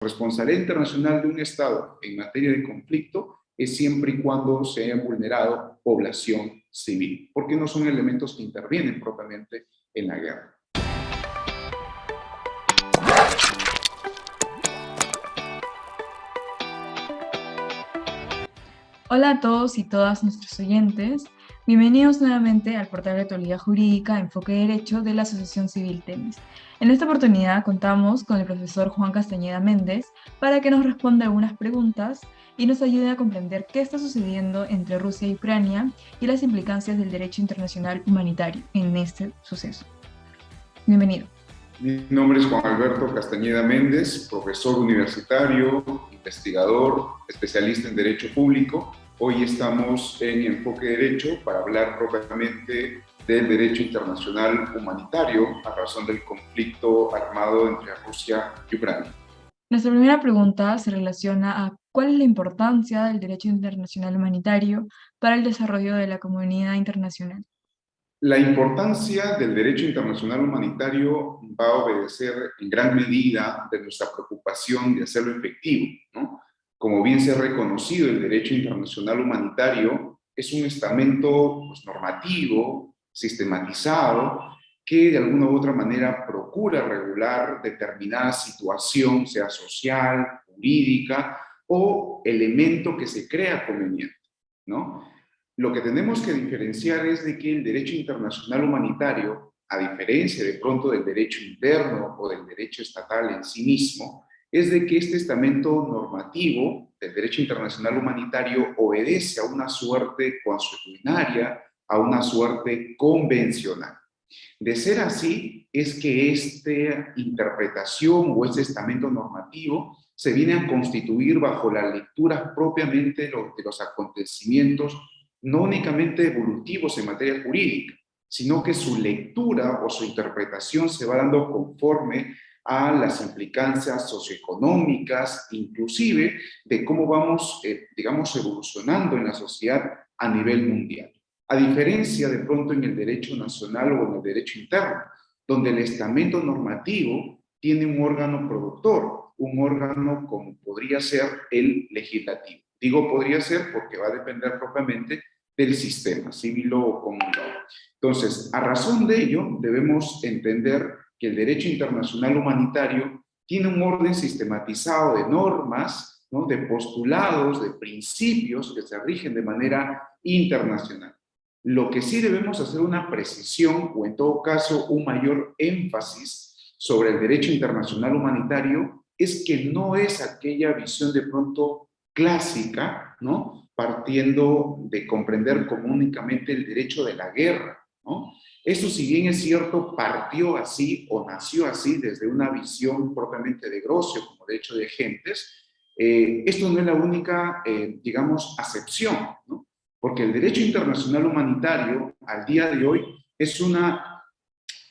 responsabilidad internacional de un Estado en materia de conflicto es siempre y cuando se haya vulnerado población civil, porque no son elementos que intervienen propiamente en la guerra. Hola a todos y todas nuestros oyentes. Bienvenidos nuevamente al portal de Actualidad Jurídica Enfoque Derecho de la Asociación Civil Temis. En esta oportunidad contamos con el profesor Juan Castañeda Méndez para que nos responda algunas preguntas y nos ayude a comprender qué está sucediendo entre Rusia y Ucrania y las implicancias del derecho internacional humanitario en este suceso. Bienvenido. Mi nombre es Juan Alberto Castañeda Méndez, profesor universitario, investigador, especialista en Derecho Público. Hoy estamos en Enfoque Derecho para hablar propiamente del derecho internacional humanitario a razón del conflicto armado entre Rusia y Ucrania. Nuestra primera pregunta se relaciona a cuál es la importancia del derecho internacional humanitario para el desarrollo de la comunidad internacional. La importancia del derecho internacional humanitario va a obedecer en gran medida de nuestra preocupación de hacerlo efectivo, ¿no? Como bien se ha reconocido, el derecho internacional humanitario es un estamento normativo, sistematizado, que de alguna u otra manera procura regular determinada situación, sea social, jurídica o elemento que se crea conveniente, ¿no? Lo que tenemos que diferenciar es de que el derecho internacional humanitario, a diferencia de pronto del derecho interno o del derecho estatal en sí mismo, es de que este estamento normativo del derecho internacional humanitario obedece a una suerte consuetudinaria, a una suerte convencional. De ser así, es que esta interpretación o este estamento normativo se viene a constituir bajo la lectura propiamente de los acontecimientos no únicamente evolutivos en materia jurídica, sino que su lectura o su interpretación se va dando conforme a las implicancias socioeconómicas, inclusive de cómo vamos, digamos, evolucionando en la sociedad a nivel mundial. A diferencia de pronto en el derecho nacional o en el derecho interno, donde el estamento normativo tiene un órgano productor, un órgano como podría ser el legislativo. Digo podría ser porque va a depender propiamente del sistema civil o común. Entonces, a razón de ello, debemos entender que el derecho internacional humanitario tiene un orden sistematizado de normas, ¿no?, de postulados, de principios que se rigen de manera internacional. Lo que sí debemos hacer una precisión o en todo caso un mayor énfasis sobre el derecho internacional humanitario es que no es aquella visión de pronto clásica, ¿no?, partiendo de comprender como únicamente el derecho de la guerra, ¿no? Eso, si bien es cierto, partió así o nació así desde una visión propiamente de Grocio como derecho de gentes, esto no es la única, digamos, acepción, ¿no? Porque el derecho internacional humanitario al día de hoy es una,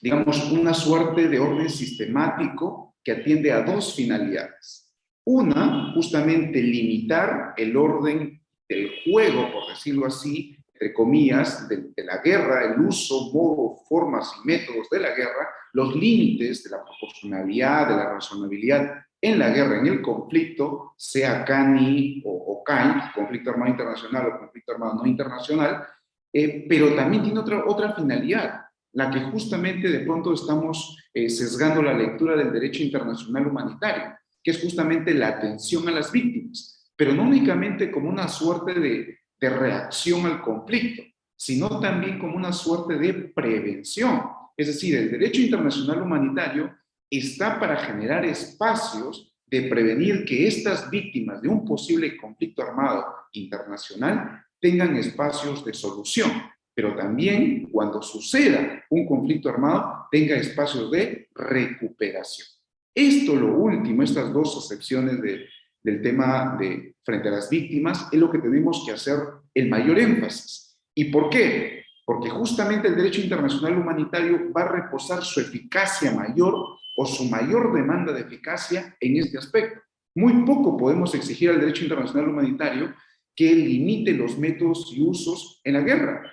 digamos, una suerte de orden sistemático que atiende a dos finalidades. Una, justamente limitar el orden del juego, por decirlo así, entre comillas, de la guerra, el uso, modo, formas y métodos de la guerra, los límites de la proporcionalidad, de la razonabilidad en la guerra, en el conflicto, sea CANI o CAI, conflicto armado internacional o conflicto armado no internacional, pero también tiene otra finalidad, la que justamente de pronto estamos sesgando la lectura del derecho internacional humanitario, que es justamente la atención a las víctimas, pero no únicamente como una suerte de reacción al conflicto, sino también como una suerte de prevención. Es decir, el derecho internacional humanitario está para generar espacios de prevenir que estas víctimas de un posible conflicto armado internacional tengan espacios de solución, pero también cuando suceda un conflicto armado tenga espacios de recuperación. Esto, lo último, estas dos acepciones del tema de frente a las víctimas, es lo que tenemos que hacer el mayor énfasis. ¿Y por qué? Porque justamente el derecho internacional humanitario va a reposar su eficacia mayor o su mayor demanda de eficacia en este aspecto. Muy poco podemos exigir al derecho internacional humanitario que limite los métodos y usos en la guerra,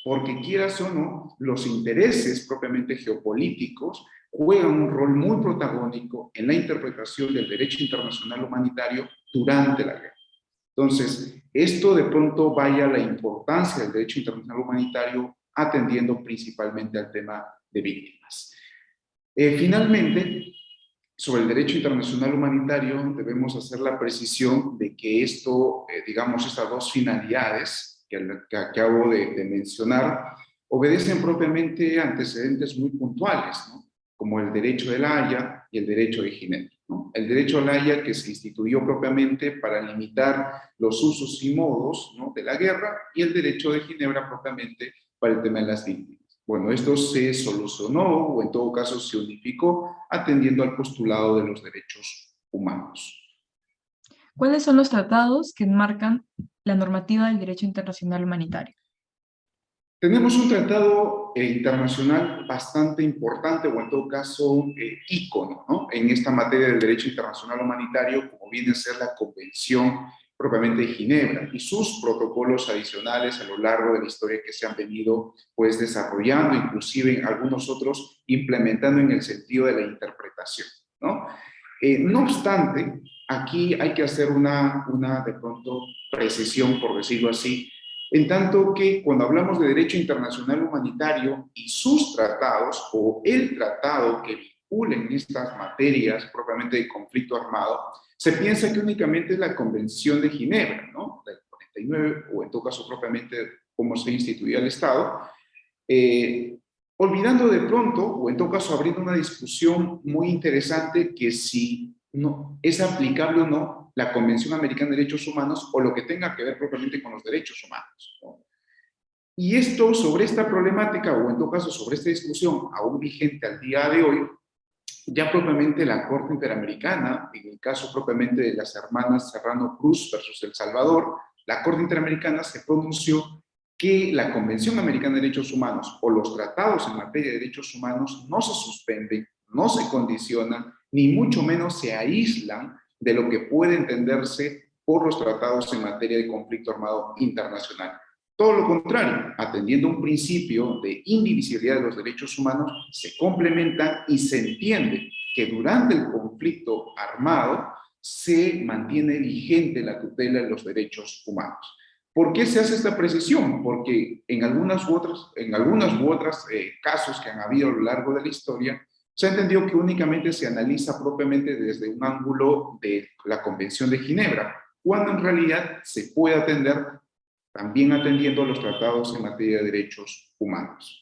porque quieras o no, los intereses propiamente geopolíticos juegan un rol muy protagónico en la interpretación del derecho internacional humanitario durante la guerra. Entonces, esto de pronto vaya a la importancia del derecho internacional humanitario atendiendo principalmente al tema de víctimas. Finalmente, sobre el derecho internacional humanitario debemos hacer la precisión de que esto, digamos, estas dos finalidades que acabo de mencionar, obedecen propiamente a antecedentes muy puntuales, ¿no? Como el derecho de La Haya y el derecho de Ginebra, ¿no? El derecho de La Haya que se instituyó propiamente para limitar los usos y modos, ¿no?, de la guerra, y el derecho de Ginebra propiamente para el tema de las víctimas. Bueno, esto se solucionó o en todo caso se unificó atendiendo al postulado de los derechos humanos. ¿Cuáles son los tratados que enmarcan la normativa del derecho internacional humanitario? Tenemos un tratado internacional bastante importante, o en todo caso ícono, ¿no?, en esta materia del derecho internacional humanitario, como viene a ser la Convención propiamente de Ginebra y sus protocolos adicionales a lo largo de la historia que se han venido pues desarrollando, inclusive algunos otros implementando en el sentido de la interpretación, ¿no? No obstante, aquí hay que hacer una de pronto precisión, por decirlo así, en tanto que cuando hablamos de derecho internacional humanitario y sus tratados, o el tratado que vinculen estas materias propiamente de conflicto armado, se piensa que únicamente es la Convención de Ginebra, ¿no?, del 49, o en todo caso propiamente cómo se instituía el Estado, olvidando de pronto, o en todo caso abriendo una discusión muy interesante que si no, es aplicable o no la Convención Americana de Derechos Humanos o lo que tenga que ver propiamente con los derechos humanos, ¿no? Y esto, sobre esta problemática, o en todo caso sobre esta discusión aún vigente al día de hoy, ya propiamente la Corte Interamericana, en el caso propiamente de las hermanas Serrano Cruz versus El Salvador, la Corte Interamericana se pronunció que la Convención Americana de Derechos Humanos o los tratados en materia de derechos humanos no se suspenden, no se condicionan, ni mucho menos se aíslan de lo que puede entenderse por los tratados en materia de conflicto armado internacional. Todo lo contrario, atendiendo un principio de indivisibilidad de los derechos humanos, se complementan y se entiende que durante el conflicto armado se mantiene vigente la tutela de los derechos humanos. ¿Por qué se hace esta precisión? Porque en algunas u otras casos que han habido a lo largo de la historia, se ha entendido que únicamente se analiza propiamente desde un ángulo de la Convención de Ginebra, cuando en realidad se puede atender también atendiendo los tratados en materia de derechos humanos.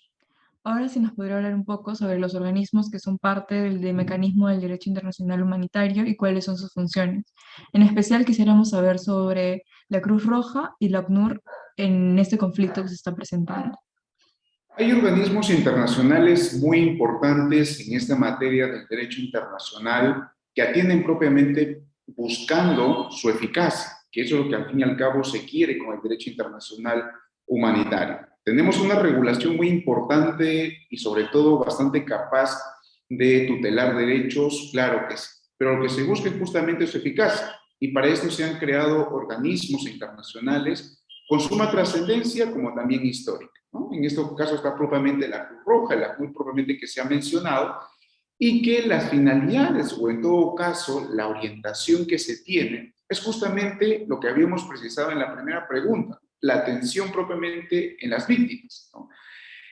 Ahora sí nos podría hablar un poco sobre los organismos que son parte del mecanismo del derecho internacional humanitario y cuáles son sus funciones. En especial quisiéramos saber sobre la Cruz Roja y la ACNUR en este conflicto que se está presentando. Hay organismos internacionales muy importantes en esta materia del derecho internacional que atienden propiamente buscando su eficacia, que eso es lo que al fin y al cabo se quiere con el derecho internacional humanitario. Tenemos una regulación muy importante y sobre todo bastante capaz de tutelar derechos, claro que sí, pero lo que se busca es justamente su eficacia, y para esto se han creado organismos internacionales con suma trascendencia como también histórica, ¿no? En este caso está propiamente la Cruz Roja, la Cruz propiamente que se ha mencionado, y que las finalidades, o en todo caso la orientación que se tiene, es justamente lo que habíamos precisado en la primera pregunta, la atención propiamente en las víctimas, ¿no?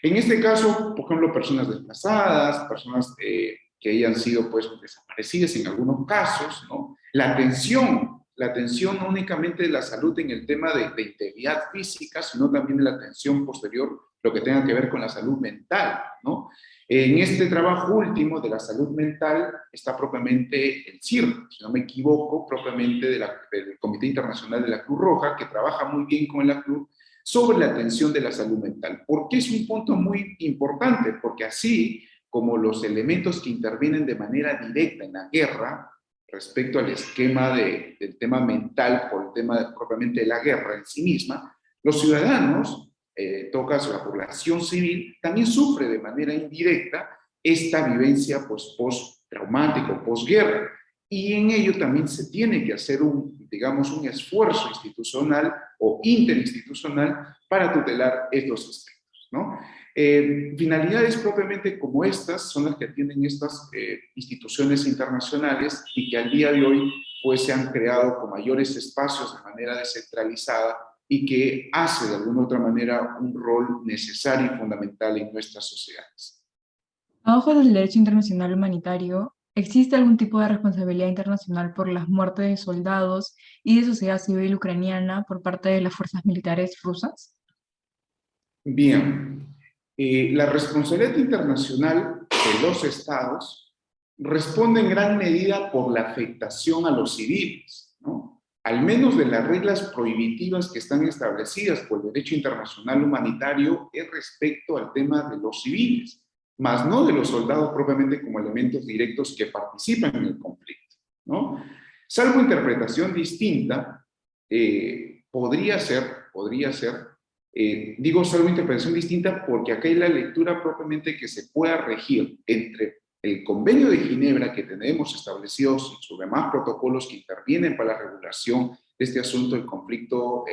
En este caso, por ejemplo, personas desplazadas, personas que hayan sido pues desaparecidas en algunos casos, ¿no? La atención no únicamente de la salud en el tema de integridad física, sino también de la atención posterior, lo que tenga que ver con la salud mental, ¿no? En este trabajo último de la salud mental está propiamente el CIR, si no me equivoco, propiamente del Comité Internacional de la Cruz Roja, que trabaja muy bien con la Cruz sobre la atención de la salud mental. ¿Por qué es un punto muy importante? Porque así como los elementos que intervienen de manera directa en la guerra, respecto al esquema del tema mental por el tema propiamente de la guerra en sí misma, los ciudadanos, en todo caso la población civil, también sufre de manera indirecta esta vivencia pues, post-traumática, posguerra, y en ello también se tiene que hacer digamos, un esfuerzo institucional o interinstitucional para tutelar estos aspectos, ¿no? Finalidades propiamente como estas son las que tienen estas instituciones internacionales y que al día de hoy pues se han creado con mayores espacios de manera descentralizada y que hace de alguna u otra manera un rol necesario y fundamental en nuestras sociedades. A ojos del derecho internacional humanitario, ¿existe algún tipo de responsabilidad internacional por las muertes de soldados y de sociedad civil ucraniana por parte de las fuerzas militares rusas? Bien, la responsabilidad internacional de los estados responde en gran medida por la afectación a los civiles, ¿no? Al menos de las reglas prohibitivas que están establecidas por el derecho internacional humanitario es respecto al tema de los civiles, más no de los soldados propiamente como elementos directos que participan en el conflicto, ¿no? Salvo interpretación distinta, podría ser digo salvo interpretación distinta porque acá hay la lectura propiamente que se pueda regir entre el convenio de Ginebra que tenemos establecidos y sus demás protocolos que intervienen para la regulación de este asunto del conflicto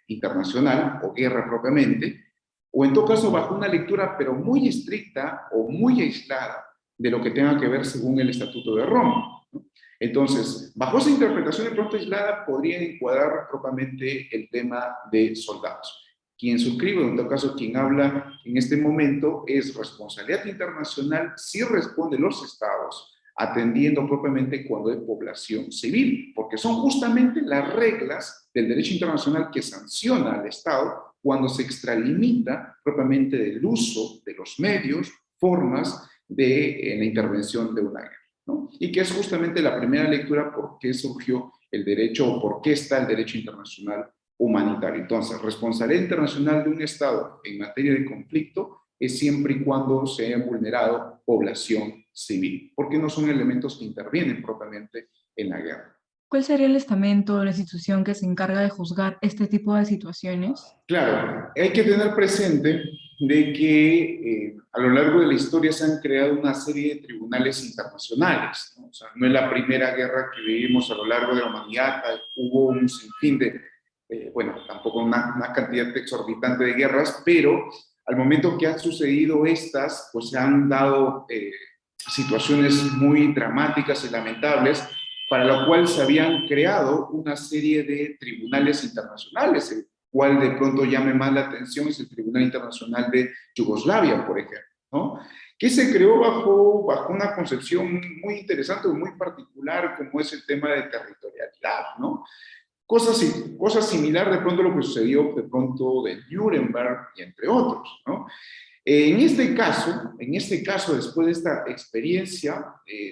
internacional o guerra propiamente, o en todo caso bajo una lectura pero muy estricta o muy aislada de lo que tenga que ver según el Estatuto de Roma, ¿no? Entonces, bajo esa interpretación de pronto aislada podría encuadrar propiamente el tema de soldados. Quien suscribe, en todo caso quien habla en este momento, es responsabilidad internacional, si responde los estados, atendiendo propiamente cuando hay población civil, porque son justamente las reglas del derecho internacional que sanciona al Estado cuando se extralimita propiamente del uso de los medios, formas de la intervención de una guerra, ¿no? Y que es justamente la primera lectura por qué surgió el derecho o por qué está el derecho internacional humanitario. Entonces, responsabilidad internacional de un Estado en materia de conflicto es siempre y cuando se haya vulnerado población civil, porque no son elementos que intervienen propiamente en la guerra. ¿Cuál sería el estamento o la institución que se encarga de juzgar este tipo de situaciones? Claro, hay que tener presente de que a lo largo de la historia se han creado una serie de tribunales internacionales, ¿no? O sea, no es la primera guerra que vivimos a lo largo de la humanidad, hubo un sinfín de, bueno, tampoco una cantidad exorbitante de guerras, pero al momento que han sucedido estas, pues se han dado situaciones muy dramáticas y lamentables, para lo cual se habían creado una serie de tribunales internacionales. El cual de pronto llame más la atención es el Tribunal Internacional de Yugoslavia, por ejemplo, ¿no? Que se creó bajo una concepción muy interesante, muy particular, como es el tema de territorialidad, ¿no? Cosas similar de pronto a lo que sucedió de pronto de Nuremberg y entre otros, ¿no? En este caso, después de esta experiencia,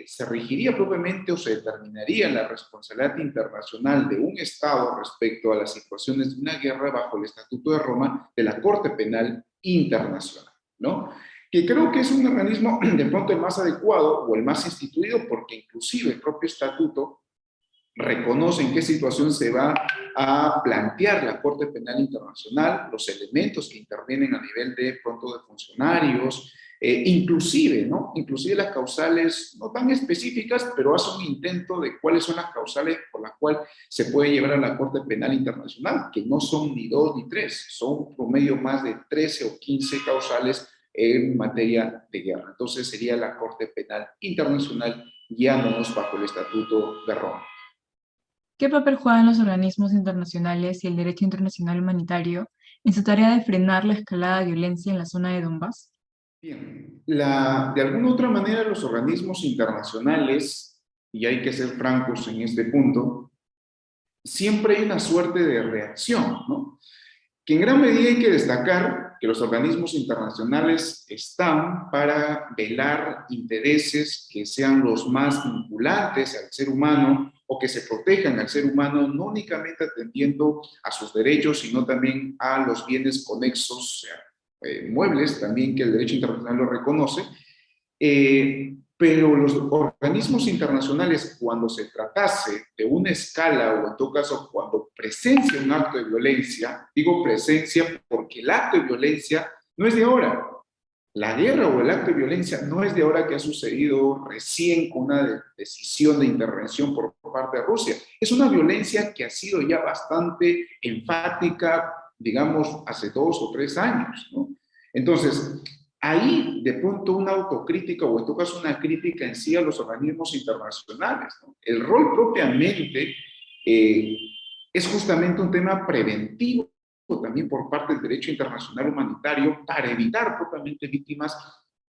se regiría propiamente o se determinaría la responsabilidad internacional de un Estado respecto a las situaciones de una guerra bajo el Estatuto de Roma de la Corte Penal Internacional, ¿no? Que creo que es un organismo de pronto el más adecuado o el más instituido porque inclusive el propio estatuto reconoce en qué situación se va a plantear la Corte Penal Internacional, los elementos que intervienen a nivel de pronto de funcionarios, inclusive, ¿no? Inclusive las causales no tan específicas, pero hace un intento de cuáles son las causales por las cuales se puede llevar a la Corte Penal Internacional, que no son ni dos ni tres, son promedio más de 13 o 15 causales en materia de guerra. Entonces sería la Corte Penal Internacional guiándonos bajo el Estatuto de Roma. ¿Qué papel juegan los organismos internacionales y el derecho internacional humanitario en su tarea de frenar la escalada de violencia en la zona de Donbass? Bien, de alguna u otra manera los organismos internacionales, y hay que ser francos en este punto, siempre hay una suerte de reacción, ¿no? Que en gran medida hay que destacar que los organismos internacionales están para velar intereses que sean los más vinculantes al ser humano o que se protejan al ser humano, no únicamente atendiendo a sus derechos, sino también a los bienes conexos, muebles, también que el derecho internacional lo reconoce. Pero los organismos internacionales, cuando se tratase de una escala o en todo caso cuando presencia un acto de violencia, digo presencia porque el acto de violencia no es de ahora. La guerra o el acto de violencia no es de ahora que ha sucedido recién con una decisión de intervención por parte de Rusia. Es una violencia que ha sido ya bastante enfática, digamos, hace 2 o 3 años, ¿no? Entonces, ahí de pronto una autocrítica o en todo caso una crítica en sí a los organismos internacionales, ¿no? El rol propiamente eh, es justamente un tema preventivo también por parte del derecho internacional humanitario para evitar propiamente víctimas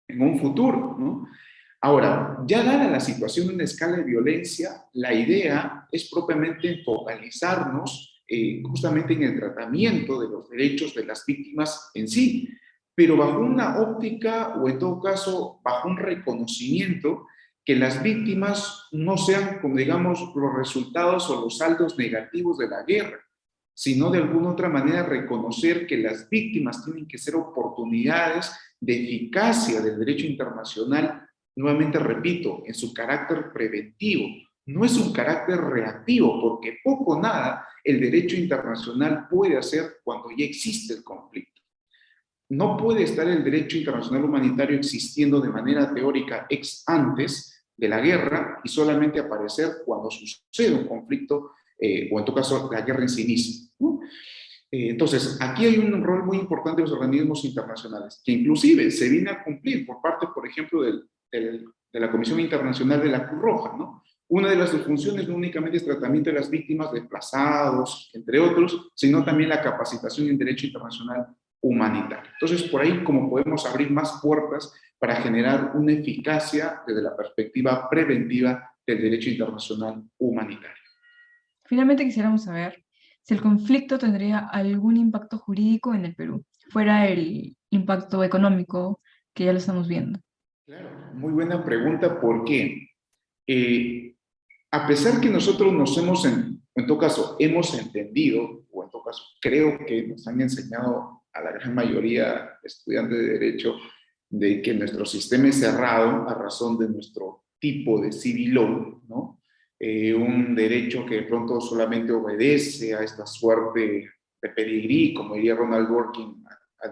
en un futuro, ¿no? Ahora, ya dada la situación en una escala de violencia, la idea es propiamente focalizarnos justamente en el tratamiento de los derechos de las víctimas en sí, pero bajo una óptica o en todo caso bajo un reconocimiento que las víctimas no sean, como digamos, los resultados o los saldos negativos de la guerra, sino de alguna otra manera reconocer que las víctimas tienen que ser oportunidades de eficacia del derecho internacional. Nuevamente repito, en su carácter preventivo, no es un carácter reactivo, porque poco o nada el derecho internacional puede hacer cuando ya existe el conflicto. No puede estar el derecho internacional humanitario existiendo de manera teórica ex antes de la guerra y solamente aparecer cuando sucede un conflicto o en todo caso la guerra en sí misma, ¿no? Entonces, aquí hay un rol muy importante de los organismos internacionales, que inclusive se viene a cumplir por parte, por ejemplo, de la Comisión Internacional de la Cruz Roja, ¿no? Una de las funciones no únicamente es tratamiento de las víctimas desplazados, entre otros, sino también la capacitación en derecho internacional humanitario. Entonces, por ahí como podemos abrir más puertas para generar una eficacia desde la perspectiva preventiva del derecho internacional humanitario. Finalmente quisiéramos saber si el conflicto tendría algún impacto jurídico en el Perú, fuera el impacto económico que ya lo estamos viendo. Claro, muy buena pregunta. ¿Por qué? A pesar que nosotros nos hemos, en todo caso, hemos entendido, o en todo caso, creo que nos han enseñado a la gran mayoría de estudiantes de Derecho, de que nuestro sistema es cerrado a razón de nuestro tipo de civil law, ¿no? Un derecho que de pronto solamente obedece a esta suerte de pedigrí, como diría Ronald Dworkin,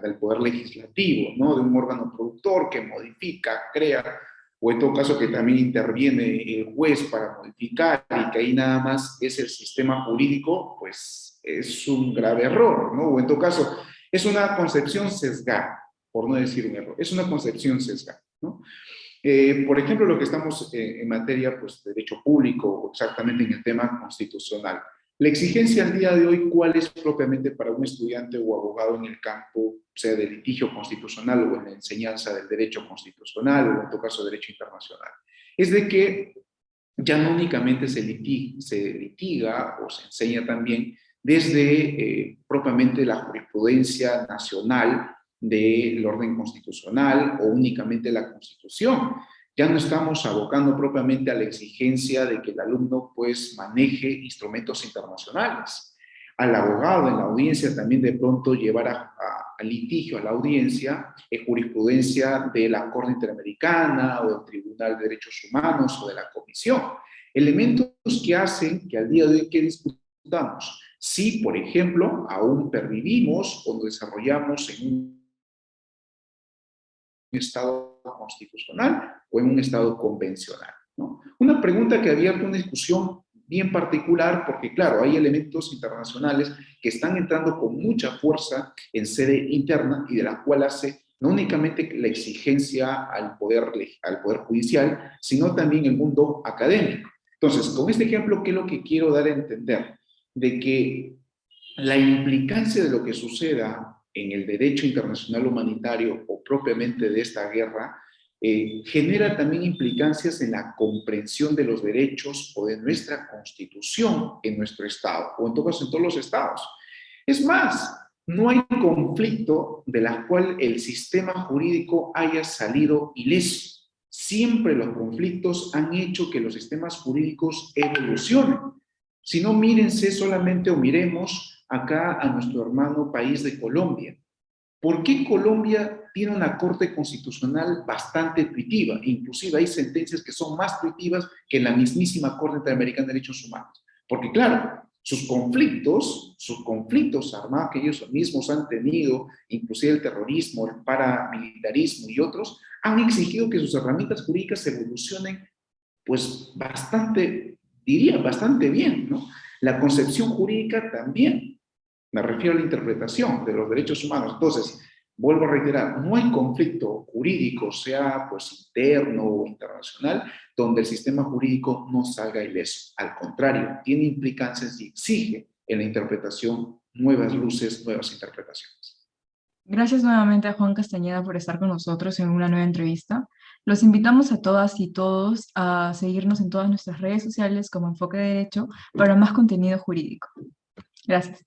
del poder legislativo, ¿no? De un órgano productor que modifica, crea, o en todo caso que también interviene el juez para modificar y que ahí nada más es el sistema jurídico, pues es un grave error, ¿no? O en todo caso, es una concepción sesgada, por no decir un error, es una concepción sesgada, ¿no? Por ejemplo, lo que estamos en materia pues, de derecho público, exactamente en el tema constitucional. La exigencia al día de hoy, ¿cuál es propiamente para un estudiante o abogado en el campo, sea de litigio constitucional o en la enseñanza del derecho constitucional o en todo caso derecho internacional? Es de que ya no únicamente se litiga o se enseña también desde propiamente la jurisprudencia nacional del orden constitucional o únicamente la Constitución. Ya no estamos abocando propiamente a la exigencia de que el alumno pues maneje instrumentos internacionales. Al abogado en la audiencia también de pronto llevar a litigio a la audiencia jurisprudencia de la Corte Interamericana o del Tribunal de Derechos Humanos o de la Comisión. Elementos que hacen que al día de hoy que discutamos, si por ejemplo aún pervivimos o nos desarrollamos en un Estado constitucional o en un Estado convencional, ¿no? Una pregunta que ha abierto una discusión bien particular porque, claro, hay elementos internacionales que están entrando con mucha fuerza en sede interna y de la cual hace no únicamente la exigencia al poder judicial, sino también el mundo académico. Entonces, con este ejemplo, ¿qué es lo que quiero dar a entender? De que la implicancia de lo que suceda en el derecho internacional humanitario o propiamente de esta guerra, genera también implicancias en la comprensión de los derechos o de nuestra constitución en nuestro estado, o en todo caso en todos los estados. Es más, no hay conflicto de la cual el sistema jurídico haya salido ileso. Siempre los conflictos han hecho que los sistemas jurídicos evolucionen. Si no, mírense solamente o miremos acá a nuestro hermano país de Colombia. ¿Por qué Colombia tiene una corte constitucional bastante tuitiva? Inclusive hay sentencias que son más tuitivas que la mismísima Corte Interamericana de Derechos Humanos. Porque claro, sus conflictos armados que ellos mismos han tenido, inclusive el terrorismo, el paramilitarismo y otros, han exigido que sus herramientas jurídicas evolucionen pues bastante, diría, bastante bien, ¿no? La concepción jurídica también. Me refiero a la interpretación de los derechos humanos. Entonces, Vuelvo a reiterar, no hay conflicto jurídico, sea pues interno o internacional, donde el sistema jurídico no salga ileso. Al contrario, tiene implicancias y exige en la interpretación nuevas luces, nuevas interpretaciones. Gracias nuevamente a Juan Castañeda por estar con nosotros en una nueva entrevista. Los invitamos a todas y todos a seguirnos en todas nuestras redes sociales como Enfoque Derecho para más contenido jurídico. Gracias.